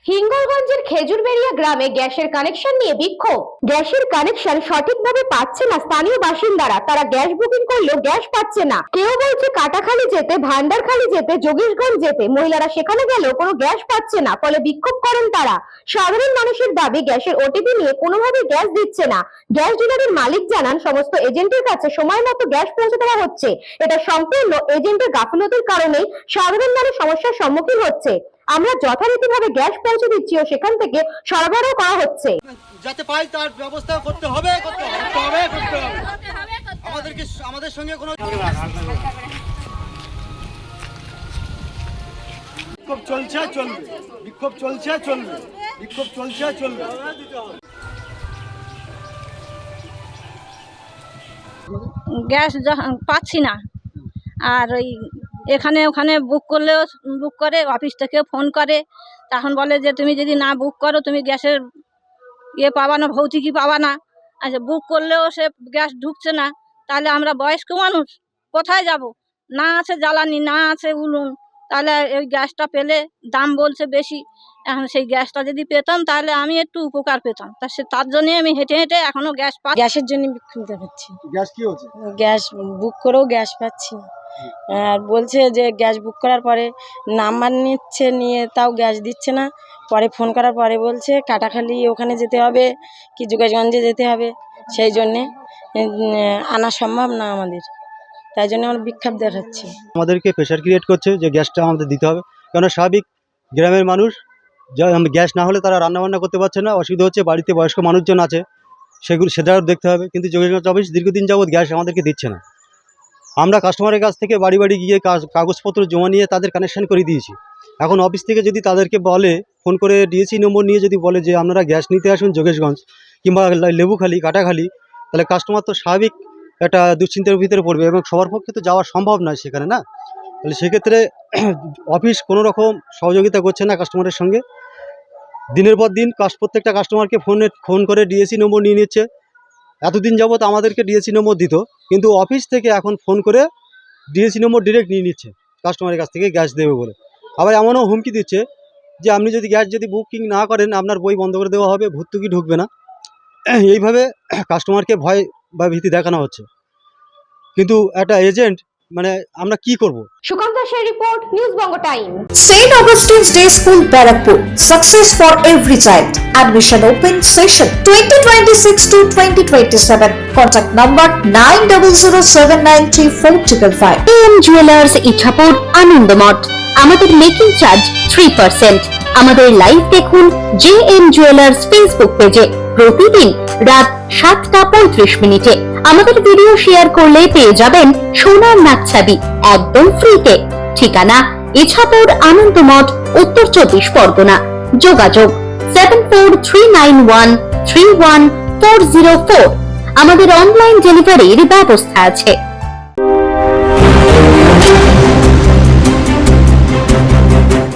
হিঙ্গলগঞ্জের খেজুরবেড়িয়া গ্রামে গ্যাসের কানেকশন নিয়ে বিক্ষোভ। গ্যাসের কানেকশন সঠিকভাবে পাচ্ছে না স্থানীয় বাসিন্দারা। তারা গ্যাস বুকিং করলেও গ্যাস পাচ্ছে না। কেউ বলছে কাটাখালী যেতে, ভান্ডারখালী যেতে, যোগেশগঞ্জ যেতে, মহিলারা সেখানে গেলেও কোনো গ্যাস পাচ্ছে না, ফলে বিক্ষোভ করেন তারা। সাধারণ মানুষের দাবি, গ্যাসের ওটিপি নিয়ে কোনোভাবে গ্যাস দিচ্ছে না। গ্যাস ডিলারের মালিক জানান, সমস্ত এজেন্টের কাছে সময় মতো গ্যাস পৌঁছে দেওয়া হচ্ছে। এটা সম্পূর্ণ এজেন্টের গাফিলতির কারণেই সাধারণ মানুষ সমস্যার সম্মুখীন হচ্ছে। আমরা যথারীতিভাবে গ্যাস পৌঁছে দিচ্ছি ও সেখান থেকে সরবরাহ করা হচ্ছে। যাতে পাই তার ব্যবস্থা করতে হবে। আমাদের সঙ্গে কোনো বিক্ষোভ চলছে চলবে। গ্যাস পাচ্ছি না। আর ওই এখানে ওখানে বুক করলেও বুক করে, অফিস থেকে ফোন করে, তখন বলে যে তুমি যদি না বুক করো তুমি গ্যাসের পাবা না, ভৌতিকই পাবা না। আচ্ছা, বুক করলেও সে গ্যাস ঢুকছে না। তাহলে আমরা বয়স্ক মানুষ কোথায় যাব? না আছে জ্বালানি, না আছে উনুন, তাহলে ওই গ্যাসটা পেলে দাম বলছে বেশি। এখন সেই গ্যাসটা যদি পেতাম তাহলে আমি একটু উপকার পেতাম। তার জন্য আমি হেঁটে হেঁটে এখনো গ্যাস পাই। গ্যাসের জন্য বিক্ষুব্ধ হচ্ছি। গ্যাস কি হচ্ছে? গ্যাস বুক করেও গ্যাস পাচ্ছি না। আর বলছে যে গ্যাস বুক করার পরে নাম্বার নিচ্ছে, নিয়ে তাও গ্যাস দিচ্ছে না। পরে ফোন করার পরে বলছে কাটাখালী ওখানে যেতে হবে কি যোগেশগঞ্জে যেতে হবে, সেই জন্যে আনা সম্ভব না আমাদের। তাই জন্য আমরা বিক্ষোভ দেখাচ্ছি। আমাদেরকে প্রেশার ক্রিয়েট করছে যে গ্যাসটা আমাদের দিতে হবে, কারণ স্বাভাবিক গ্রামের মানুষ গ্যাস না হলে তারা রান্নাবান্না করতে পারছে না, অসুবিধা হচ্ছে। বাড়িতে বয়স্ক মানুষজন আছে, সেটাও দেখতে হবে। কিন্তু যোগেশগঞ্জ অফিস দীর্ঘদিন যাবৎ গ্যাস আমাদেরকে দিচ্ছে না। আমরা কাস্টমারের কাছ থেকে বাড়ি বাড়ি গিয়ে কাগজপত্র জমা নিয়ে তাদের কানেকশন করে দিয়েছি। এখন অফিস থেকে যদি তাদেরকে বলে, ফোন করে ডিএসি নম্বর নিয়ে যদি বলে যে আপনারা গ্যাস নিতে আসুন যোগেশগঞ্জ কিংবা লেবুখালী, কাটাখালী, তাহলে কাস্টমার তো স্বাভাবিক একটা দুশ্চিন্তার ভিতরে পড়বে এবং সবার পক্ষে তো যাওয়া সম্ভব নয় সেখানে, না? তাহলে সেক্ষেত্রে অফিস কোনো রকম সহযোগিতা করছে না কাস্টমারের সঙ্গে। দিনের পর দিন প্রত্যেকটা কাস্টমারকে ফোন করে ডিএসি নম্বর নিয়ে নিচ্ছে। এতদিন যাবৎ আমাদেরকে ডিএসি নম্বর দিত, কিন্তু অফিস থেকে এখন ফোন করে ডিএসি নম্বর ডিরেক্ট নিয়ে নিচ্ছে কাস্টমারের কাছ থেকে গ্যাস দেবে বলে। আবার এমনও হুমকি দিচ্ছে যে আপনি যদি গ্যাস বুকিং না করেন আপনার বই বন্ধ করে দেওয়া হবে, ভর্তুকি ঢুকবে না। এইভাবে কাস্টমারকে ভয় বা ভীতি দেখানো হচ্ছে। কিন্তু একটা এজেন্ট, মানে আমরা কি করব? সুকান্ত দাসের report, news Banga time. St. Augustine's Day School, Barakpur. Success for every child. Admission open session 2026 to 2027. Contact number 9007934555. AM jewellers, Ichhapur, Anandamath. আমাদের মেকিং চার্জ 3%। আমাদের লাইভ দেখুন JM জুয়েলার্স ফেসবুক পেজে প্রতিদিন রাত 7:35 আমাদের ভিডিও শেয়ার করলে পেয়ে যাবেন সোনার নাকছাবি একদম ফ্রিতে। ঠিকানা ইছাপুর, আনন্দমঠ, উত্তর 24 পরগনা। যোগাযোগ 7439131404। আমাদের অনলাইন ডেলিভারির ব্যবস্থা আছে।